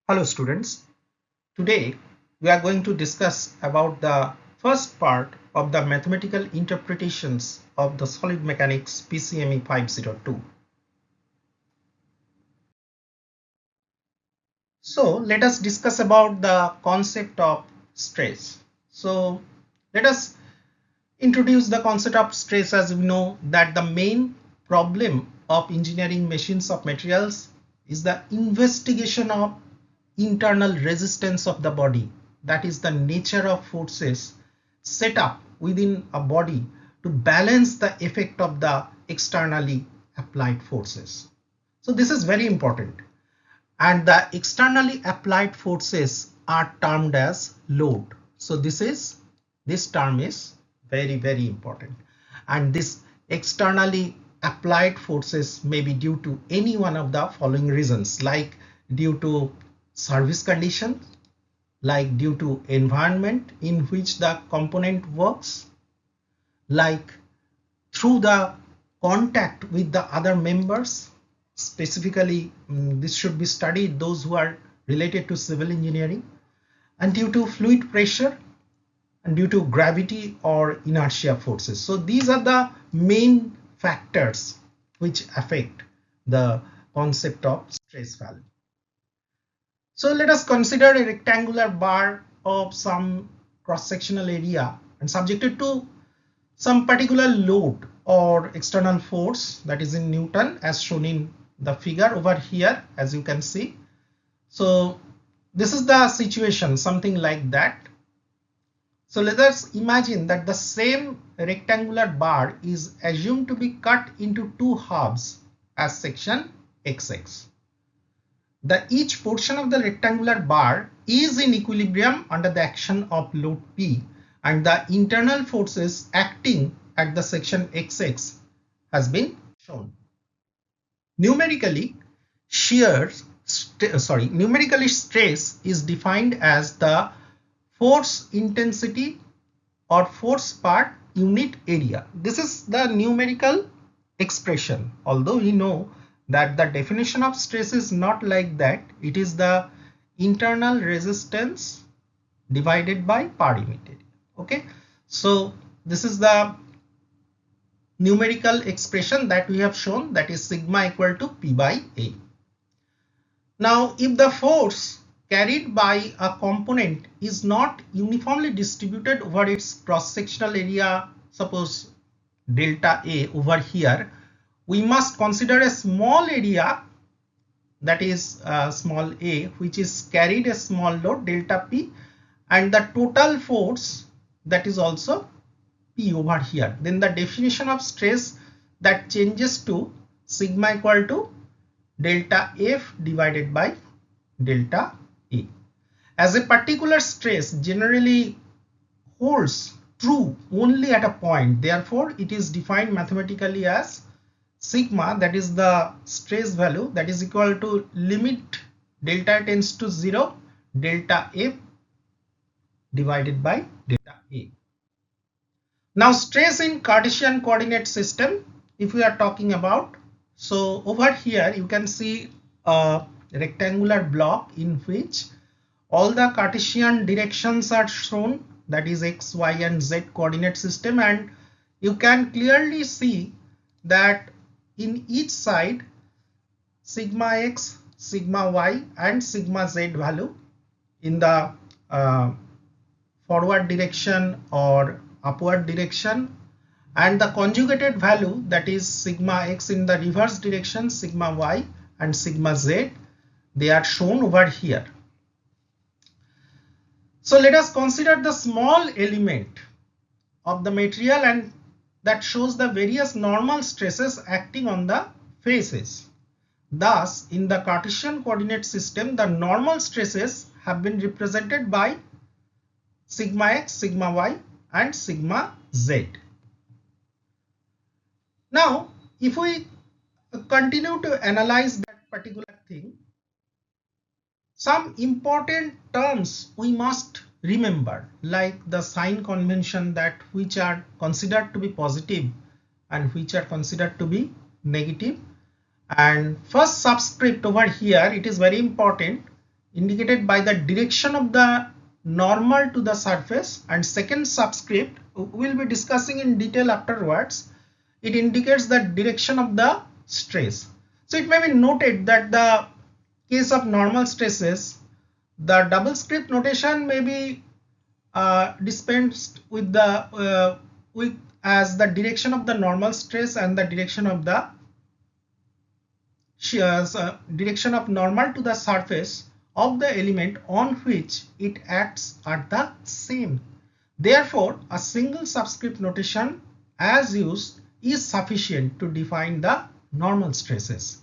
Hello students, today we are going to discuss about the first part of the mathematical interpretations of the solid mechanics PCME 502. So let us discuss about the concept of stress. So let us introduce the concept of stress. As we know that the main problem of engineering machines of materials is the investigation of internal resistance of the body, that is the nature of forces set up within a body to balance the effect of the externally applied forces. So this is very important, and the externally applied forces are termed as load. So this term is very important, and this externally applied forces may be due to any one of the following reasons, like due to service condition, like due to environment in which the component works, like through the contact with the other members. Specifically, this should be studied those who are related to civil engineering, and due to fluid pressure, and due to gravity or inertia forces. So these are the main factors which affect the concept of stress value. So let us consider a rectangular bar of some cross-sectional area and subjected to some particular load or external force, that is in Newton, as shown in the figure over here, as you can see. So this is the situation, something like that. So let us imagine that the same rectangular bar is assumed to be cut into two halves as section XX. Each portion of the rectangular bar is in equilibrium under the action of load P, and the internal forces acting at the section XX has been shown. Numerically, numerically stress is defined as the force intensity or force per unit area. This is the numerical expression, although we know that the definition of stress is not like that. It is the internal resistance divided by per unit area. Okay, so this is the numerical expression that we have shown, that is sigma equal to P by A. Now if the force carried by a component is not uniformly distributed over its cross-sectional area, suppose delta A over here, we must consider a small area, that is small a, which is carried a small load delta P, and the total force, that is also P over here. Then the definition of stress that changes to sigma equal to delta F divided by delta A. As a particular stress generally holds true only at a point, therefore it is defined mathematically as sigma, that is the stress value, that is equal to limit delta tends to 0 delta F divided by delta A. Now stress in Cartesian coordinate system, if we are talking about, so over here you can see a rectangular block in which all the Cartesian directions are shown, that is x, y and z coordinate system, and you can clearly see that in each side sigma x, sigma y and sigma z value in the forward direction or upward direction, and the conjugated value, that is sigma x in the reverse direction, sigma y and sigma z, they are shown over here. So let us consider the small element of the material, and that shows the various normal stresses acting on the faces. Thus, in the Cartesian coordinate system, the normal stresses have been represented by sigma x, sigma y and sigma z. Now, if we continue to analyze that particular thing, some important terms we must remember, like the sign convention, that which are considered to be positive and which are considered to be negative. And first subscript over here, it is very important. indicated by the direction of the normal to the surface, and second subscript we will be discussing in detail afterwards. It indicates the direction of the stress. So it may be noted that the case of normal stresses, the double script notation may be dispensed with the as the direction of the normal stress and the direction of the direction of normal to the surface of the element on which it acts are the same. Therefore, a single subscript notation as used is sufficient to define the normal stresses.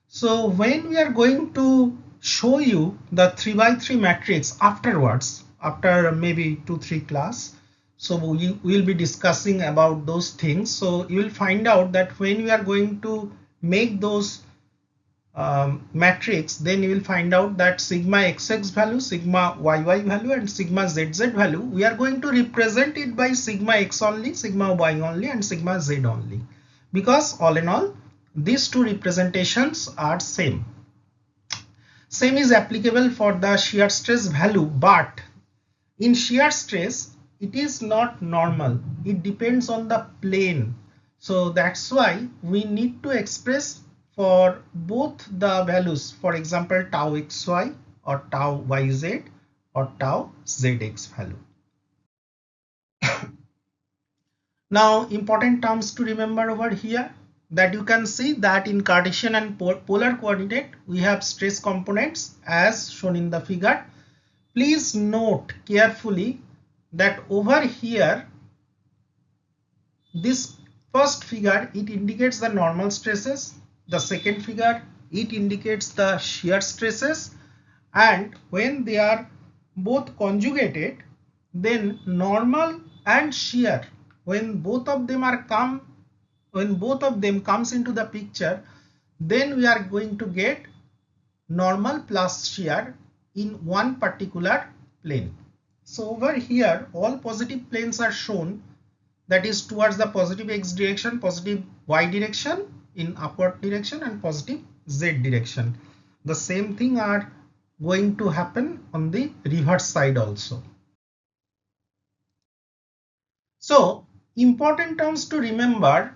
So when we are going to show you the 3 by 3 matrix afterwards, after maybe 2-3 class, so we will be discussing about those things. So you will find out that when we are going to make those matrix, then you will find out that sigma xx value, sigma yy value, and sigma zz value, we are going to represent it by sigma x only, sigma y only, and sigma z only, because all in all these two representations are same. Same is applicable for the shear stress value, but in shear stress it is not normal, it depends on the plane. So that's why we need to express for both the values, for example tau xy or tau yz or tau zx value. Now important terms to remember over here, that you can see that in Cartesian and polar coordinate we have stress components as shown in the figure. Please note carefully that over here, this first figure, it indicates the normal stresses, the second figure it indicates the shear stresses, and when they are both conjugated, then normal and shear, when both of them comes into the picture, then we are going to get normal plus shear in one particular plane. So over here all positive planes are shown, that is towards the positive x direction, positive y direction in upward direction, and positive z direction. The same thing are going to happen on the reverse side also. So important terms to remember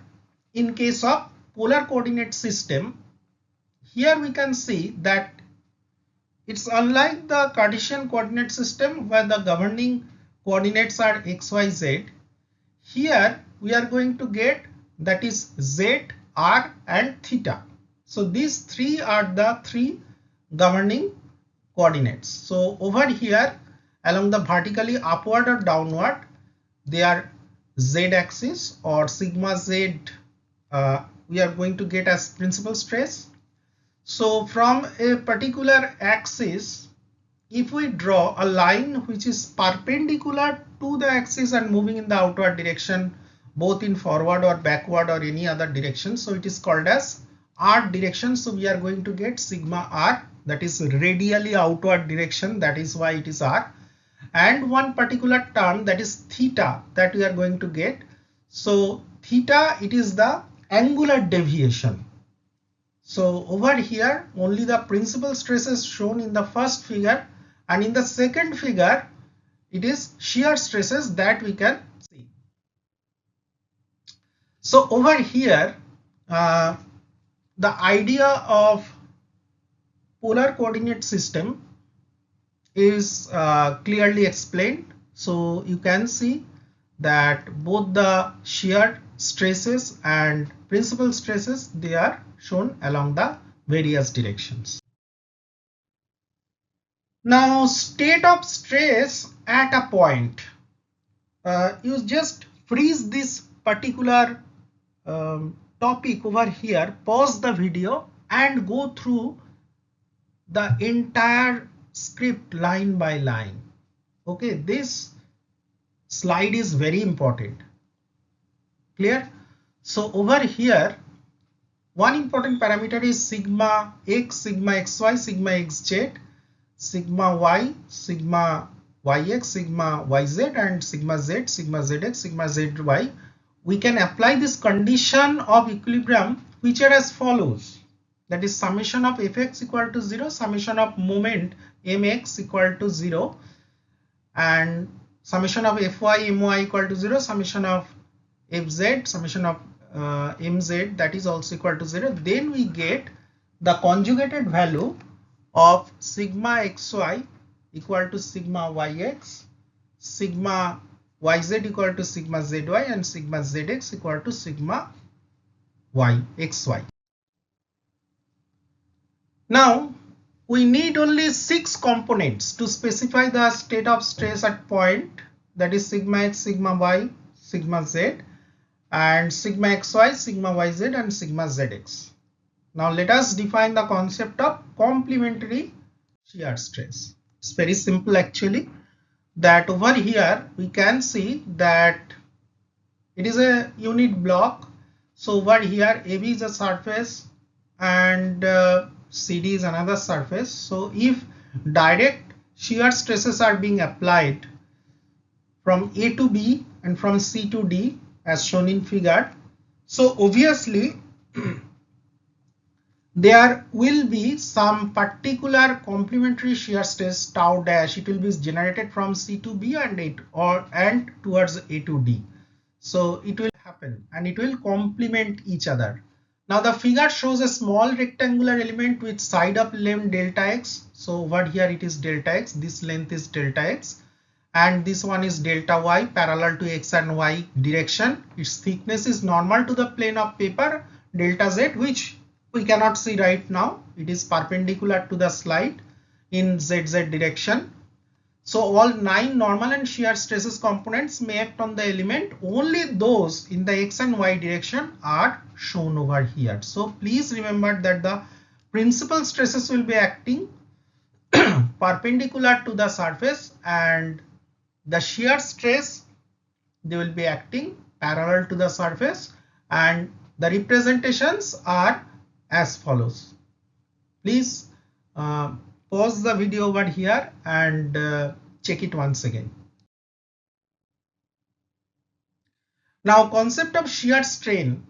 in case of polar coordinate system, here we can see that it's unlike the Cartesian coordinate system where the governing coordinates are x, y, z. Here we are going to get, that is z, r and theta. So these three are the three governing coordinates. So over here along the vertically upward or downward, they are z axis or sigma z, we are going to get as principal stress. So from a particular axis, if we draw a line which is perpendicular to the axis and moving in the outward direction, both in forward or backward or any other direction, so it is called as r direction. So we are going to get sigma r, that is radially outward direction, that is why it is r, and one particular term, that is theta, that we are going to get. So theta, it is the angular deviation. So over here only the principal stresses shown in the first figure, and in the second figure it is shear stresses that we can see. So over here the idea of polar coordinate system is clearly explained. So you can see that both the shear stresses and principal stresses, they are shown along the various directions. Now state of stress at a point, you just freeze this particular topic over here, pause the video and go through the entire script line by line. Okay, this slide is very important. Clear? So over here one important parameter is sigma x, sigma xy, sigma xz, sigma y, sigma yx, sigma yz, and sigma z, sigma zx, sigma zy. We can apply this condition of equilibrium which are as follows. that is summation of fx equal to 0, summation of moment mx equal to 0, and summation of fy my equal to 0, summation of fz, summation of mz, that is also equal to 0. Then we get the conjugated value of sigma xy equal to sigma yx, sigma yz equal to sigma zy, and sigma zx equal to sigma xy. Now we need only 6 components to specify the state of stress at point, that is sigma x, sigma y, sigma z, and sigma xy, sigma yz, and sigma zx. Now let us define the concept of complementary shear stress. It's very simple actually, that over here we can see that it is a unit block. So over here AB is a surface and CD is another surface. So if direct shear stresses are being applied from A to B and from C to D as shown in figure, so obviously there will be some particular complementary shear stress tau dash. It will be generated from C to B and towards A to D. So it will happen and it will complement each other. Now the figure shows a small rectangular element with side up length delta x. So over here it is delta x, this length is delta x, and this one is delta y parallel to x and y direction. Its thickness is normal to the plane of paper, delta z, which we cannot see right now. It is perpendicular to the slide in ZZ direction. So all 9 normal and shear stresses components may act on the element. Only those in the x and y direction are shown over here. So please remember that the principal stresses will be acting perpendicular to the surface, and the shear stress, they will be acting parallel to the surface, and the representations are as follows. Please pause the video over here and check it once again. Now concept of shear strain,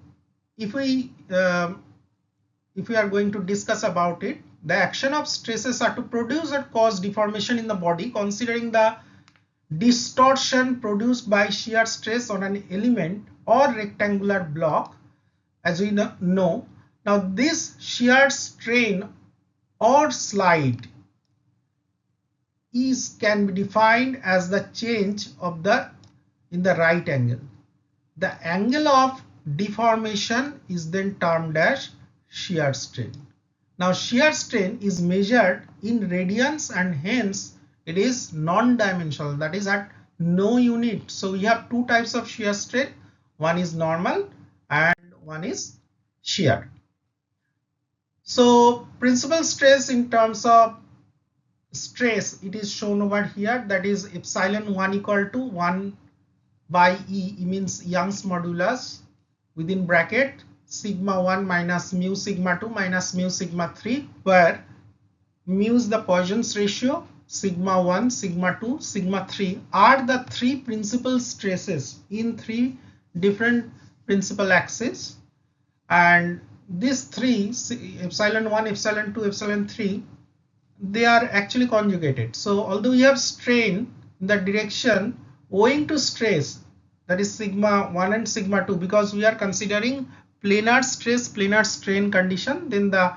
if we are going to discuss about it, the action of stresses are to produce or cause deformation in the body considering the distortion produced by shear stress on an element or rectangular block. As we know, now this shear strain or slide can be defined as the change of in the right angle. The angle of deformation is then termed as shear strain. Now shear strain is measured in radians and hence it is non-dimensional, that is at no unit. So we have 2 types of shear strain, one is normal and one is shear. So principal stress in terms of stress, it is shown over here, that is epsilon 1 equal to 1 by E, means Young's modulus, within bracket sigma 1 minus mu sigma 2 minus mu sigma 3, where mu is the Poisson's ratio, sigma 1, sigma 2, sigma 3 are the 3 principal stresses in 3 different principal axes, and these 3, epsilon 1, epsilon 2, epsilon 3, they are actually conjugated. So although we have strain in the direction owing to stress, that is sigma 1 and sigma 2, because we are considering planar stress, planar strain condition, then the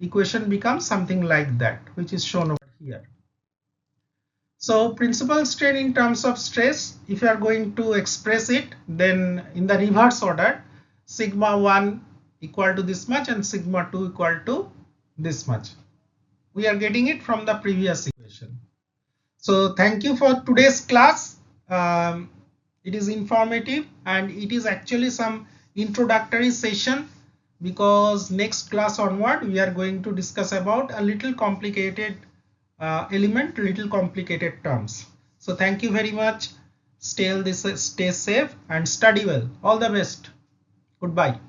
equation becomes something like that, which is shown over here. So principal strain in terms of stress, if you are going to express it, then in the reverse order, sigma 1 equal to this much and sigma 2 equal to this much. We are getting it from the previous equation. So thank you for today's class. It is informative and it is actually some introductory session, because next class onward we are going to discuss about a little complicated element, little complicated terms. So thank you very much. Stay safe and study well. All the best. Goodbye.